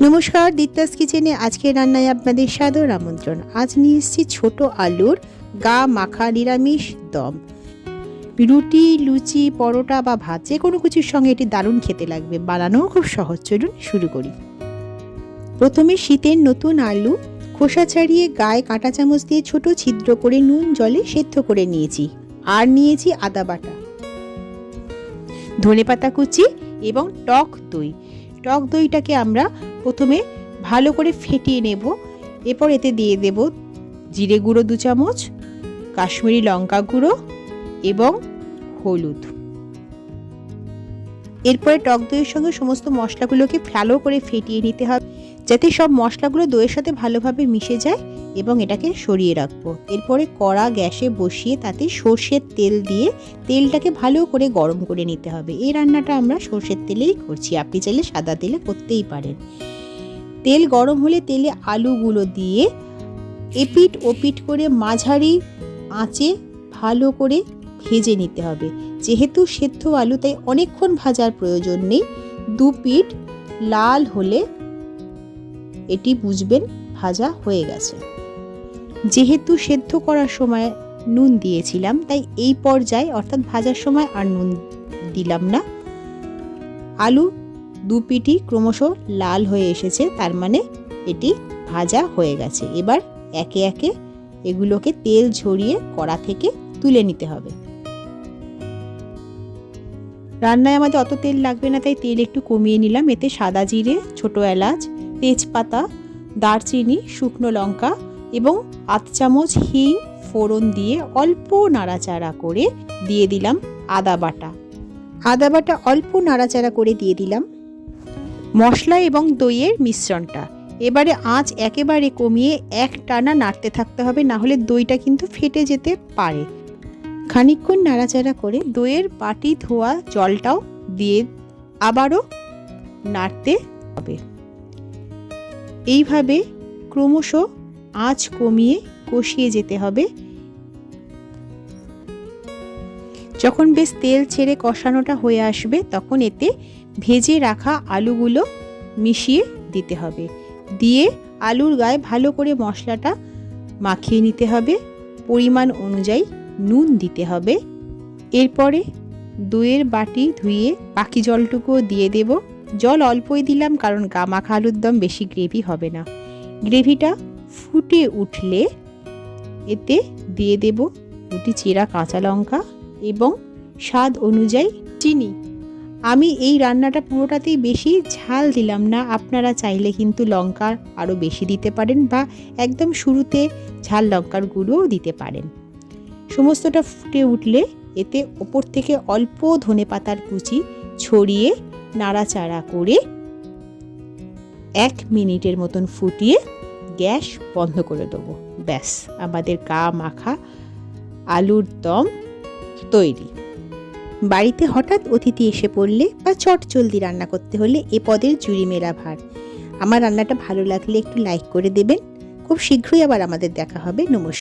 নমস্কার, দিত্যাস কিচেনে আজকে রান্নায় আপনাদের সাদর আমন্ত্রণ। আজ নিয়ে এসেছি ছোট আলুর গা মাখা নিরামিষ দম। রুটি, লুচি, পরোটা বা ভাত যে কোনো কিছুর সঙ্গে এটি দারুণ খেতে লাগবে। বানানোও খুব সহজ। চলুন শুরু করি। প্রথমে শীতের নতুন আলু খোসা ছাড়িয়ে গায়ে কাঁটা চামচ দিয়ে ছোট ছিদ্র করে নুন জলে সেদ্ধ করে নিয়েছি। আর নিয়েছি আদা বাটা, ধনেপাতা কুচি এবং টক দই। টক দইটাকে আমরা প্রথমে ভালো করে ফেটিয়ে নেব। এরপর এতে দিয়ে দেব জিরে গুঁড়ো 2 চামচ, কাশ্মীরি লঙ্কা গুঁড়ো এবং হলুদ। এরপরে টক দইয়ের সঙ্গে সমস্ত মশলাগুলোকে ভালো করে ফেটিয়ে নিতে হবে, যাতে সব মশলাগুলো দইয়ের সাথে ভালোভাবে মিশে যায়, এবং এটাকে সরিয়ে রাখবো। এরপরে কড়া গ্যাসে বসিয়ে তাতে সর্ষের তেল দিয়ে তেলটাকে ভালো করে গরম করে নিতে হবে। এই রান্নাটা আমরা সর্ষের তেলেই করছি, আপনি চাইলে সাদা তেলে করতেই পারেন। তেল গরম হলে তেলে আলুগুলো দিয়ে এপিট ওপিট করে মাঝারি আঁচে ভালো করে ভেজে নিতে হবে। যেহেতু সেদ্ধ আলু তাই অনেকক্ষণ ভাজার প্রয়োজন নেই। 2 পিঠ লাল হলে এটি বুঝবেন ভাজা হয়ে গেছে। যেহেতু সেদ্ধ করার সময় নুন দিয়েছিলাম তাই এই পর্যায়ে অর্থাৎ ভাজার সময় আর নুন দিলাম না। আলু 2 পিঠই ক্রমশ লাল হয়ে এসেছে, তার মানে এটি ভাজা হয়ে গেছে। এবার একে একে এগুলোকে তেল ঝরিয়ে কড়া থেকে তুলে নিতে হবে। রান্নায় আমাদের অত তেল লাগবে না, তাই তেল একটু কমিয়ে নিলাম। এতে সাদা জিরে, ছোট এলাচ, তেজপাতা, দারচিনি, শুকনো লঙ্কা এবং 8 চামচ হিং ফোড়ন দিয়ে অল্প নাড়াচাড়া করে দিয়ে দিলাম আদা বাটা। আদা বাটা অল্প নাড়াচাড়া করে দিয়ে দিলাম মশলা এবং দইয়ের মিশ্রণটা। এবারে আঁচ একেবারে কমিয়ে একটানা নাড়তে থাকতে হবে, না হলে দইটা কিন্তু ফেটে যেতে পারে। খানিকক্ষণ নাড়াচাড়া করে দইয়ের বাটি ধোয়া জলটাও দিয়ে আবারও নাড়তে হবে। এইভাবে ক্রমশ আঁচ কমিয়ে কষিয়ে যেতে হবে। যখন বেশ তেল ছেড়ে কষানোটা হয়ে আসবে তখন এতে ভেজে রাখা আলুগুলো মিশিয়ে দিতে হবে। দিয়ে আলুর গায়ে ভালো করে মশলাটা মাখিয়ে নিতে হবে। পরিমাণ অনুযায়ী নুন দিতে হবে। এরপরে দইয়ের বাটি ধুয়ে বাকি জলটুকুও দিয়ে দেব। জল অল্পই দিলাম, কারণ গা মাখা আলুর দম বেশি গ্রেভি হবে না। গ্রেভিটা ফুটে উঠলে এতে দিয়ে দেব 2টি চেরা কাঁচা লঙ্কা এবং স্বাদ অনুযায়ী চিনি। আমি এই রান্নাটা পুরোটাতেই বেশি ঝাল দিলাম না, আপনারা চাইলে কিন্তু লঙ্কা আরও বেশি দিতে পারেন বা একদম শুরুতে ঝাল লঙ্কার গুঁড়োও দিতে পারেন। সমস্তটা ফুটে উঠলে এতে ওপর থেকে অল্প ধনেপাতার কুচি ছড়িয়ে নাড়াচাড়া করে 1 মিনিটের মতন ফুটিয়ে গ্যাস বন্ধ করে দেবো। ব্যাস, আমাদের গা মাখা আলুর দম তৈরি। বাড়িতে হঠাৎ অতিথি এসে পড়লে বা চটজলদি রান্না করতে হলে এ পদের জুড়ি মেলা ভার। আমার রান্নাটা ভালো লাগলে একটু লাইক করে দেবেন। খুব শীঘ্রই আবার আমাদের দেখা হবে। নমস্কার।